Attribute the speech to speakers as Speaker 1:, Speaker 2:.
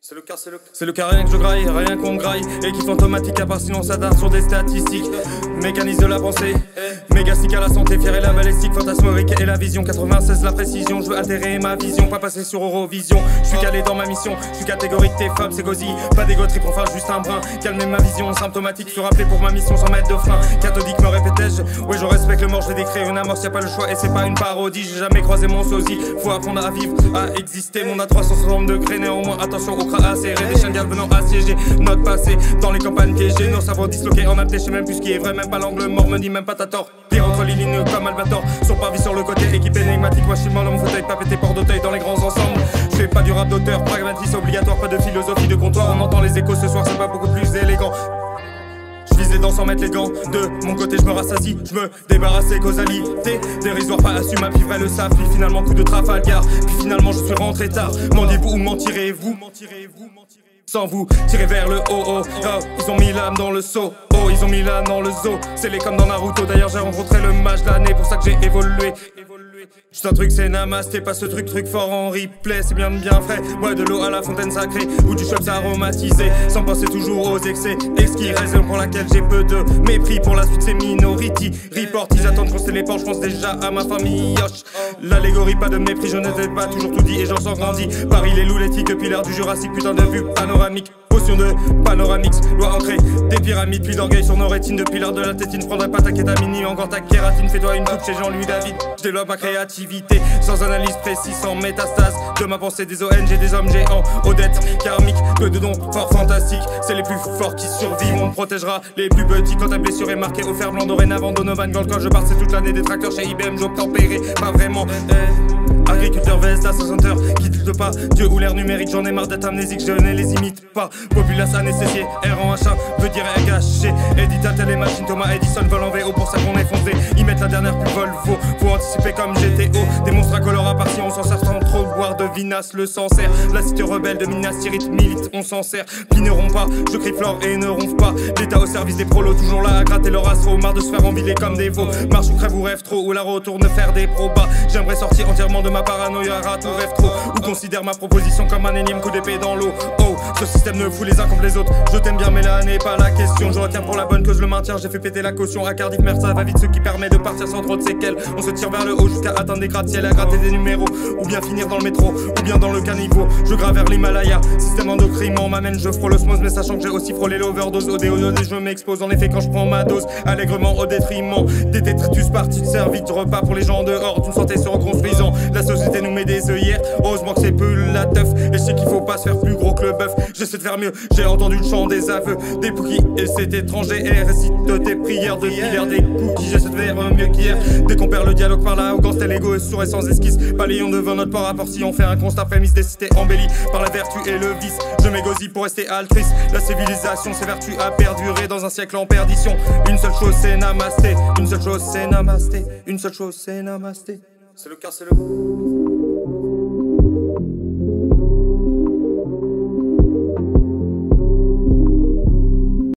Speaker 1: C'est le cas, rien que je graille, rien qu'on graille. Équipe automatique à part sinon ça dart sur des statistiques. Mécanisme de la pensée, mégastique à la santé, fier et la balistique, fantasmorique et la vision. 96 la précision, je veux altérer ma vision, pas passer sur Eurovision. Je suis calé dans ma mission, je suis catégorique, tes femmes c'est gauzy. Pas d'égo trip, enfin juste un brin. Calmer ma vision symptomatique, se rappeler pour ma mission sans mettre de frein. Cathodique me répétais-je, ouais je respecte le mort, je vais décrire une amorce, y'a pas le choix et c'est pas une parodie. J'ai jamais croisé mon sosie, faut apprendre à vivre, à exister. Mon à 360 degrés, néanmoins attention au crâne acéré. Des chiens venant assiéger notre passé dans les campagnes piégées. Nos cerveaux disloqués en apté, je sais même plus ce qui est vrai, même pas l'angle mort, me dit même pas t'as tort. Pire entre les lignes comme Albator, sur parvis sur le côté, équipe énigmatique. Moi je suis mort dans mon fauteuil, pas pété port d'Auteuil dans les grands ensembles. Je fais pas du rap d'auteur, pragmatisme obligatoire, pas de philosophie de comptoir. On entend les échos ce soir, c'est pas beaucoup plus élégant. Je visais dans 100 mètres les gants, de mon côté je me rassasie, je me débarrassais causalité dérisoire, pas assumable, puis vrai le savent, puis finalement coup de Trafalgar, puis finalement je suis rentré tard. Mendiez-vous ou mentirez-vous? Sans vous, tirez vers le haut, oh, oh. Ils ont mis l'âme dans le seau, oh, ils ont mis l'âme dans le zoo. C'est les comme dans Naruto, d'ailleurs j'ai rencontré le mage de l'année, pour ça que j'ai évolué. Juste un truc c'est namasté, pas ce truc fort en replay. C'est bien frais, ouais de l'eau à la fontaine sacrée ou du chops aromatisé, sans penser toujours aux excès. Exquis, raison pour laquelle j'ai peu de mépris. Pour la suite c'est minority report, ils attendent qu'on se téléporte, je pense déjà à ma famille yosh. L'allégorie, pas de mépris, je n'étais pas toujours tout dit et j'en sens grandi. Paris les loups l'éthique depuis l'ère du Jurassique, putain de vue panoramique. Potion de panoramix, loi ancrée des pyramides, puis d'orgueil sur nos rétines. Depuis l'heure de la tétine, je prendrai pas ta kétamine, encore ta kératine. Fais-toi une coupe chez Jean-Louis David. Je développe ma créativité, sans analyse précise, sans métastase de ma pensée. Des ONG, des hommes géants, aux dettes karmiques, que de dons fort fantastiques. C'est les plus forts qui survivent, on protégera les plus petits. Quand ta blessure est marquée au fer blanc dorénavant, Donovan Gold. Quand je pars c'est toute l'année, des tracteurs chez IBM, job tempéré, pas vraiment. Agriculteur vs à 60 heures, qui tilte pas Dieu ou l'air numérique, j'en ai marre d'être amnésique, je ne les imite pas. Populace anesthésiée, R en H1 veut dire gâché. Edital, les machines, Thomas Edison volent en VO pour ça qu'on est foncé. Ils mettent la dernière plus Volvo, faut anticiper comme GTO. Des monstres incolores à partie, on s'en sert sans trop boire de vinasse, le Sancerre. La cité rebelle de Minas Tirith milite, on s'en sert. Pineront pas, je crie flore et ne ronfle pas. L'état au service des prolos, toujours là à gratter leur astro. Marre de se faire enviler comme des veaux. Marche ou crève ou rêve trop, ou la retourne faire des probas. J'aimerais sortir entièrement de ma paranoïa, rate ou rêve trop. Ou considère ma proposition comme un énième coup d'épée dans l'eau. Oh, ce système ne fout les uns contre les autres. Je t'aime bien mais là n'est pas la question. Je retiens pour la bonne cause le maintien, j'ai fait péter la caution. À Cardiff, mer, ça va vite, ce qui permet de partir sans trop de séquelles. On se tire vers le haut jusqu'à atteindre des gratte-ciel, à gratter des numéros. Ou bien finir dans le métro, ou bien dans le caniveau. Je grave vers l'Himalaya, système endocrinement m'amène, je frôle l'osmose. Mais sachant que j'ai aussi frôlé l'overdose, au déodorant je m'expose. En effet quand je prends ma dose, allègrement au détriment des détritus partis de service de repas pour les gens dehors, d'une santé se reconstruisant. La société nous met des œillères, heureusement que c'est peu la teuf. Et je sais qu'il faut pas se faire plus gros que le bœuf. J'essaie de faire mieux, j'ai entendu le chant des aveux des pouquis et c'est étranger. Et récite tes prières de hilaire des cookies. J'essaie de faire mieux qu'hier. Dès qu'on perd le dialogue par la arrogance, tel égo sourd et sans esquisse. Balayons devant notre port à port si on fait un constat prémisse des cités embellies par la vertu et le vice. Je m'égosie pour rester altruiste. La civilisation, ses vertus à perdurer dans un siècle en perdition. Une seule chose c'est namasté, une seule chose c'est namasté, une seule chose c'est namasté. C'est le cas, c'est le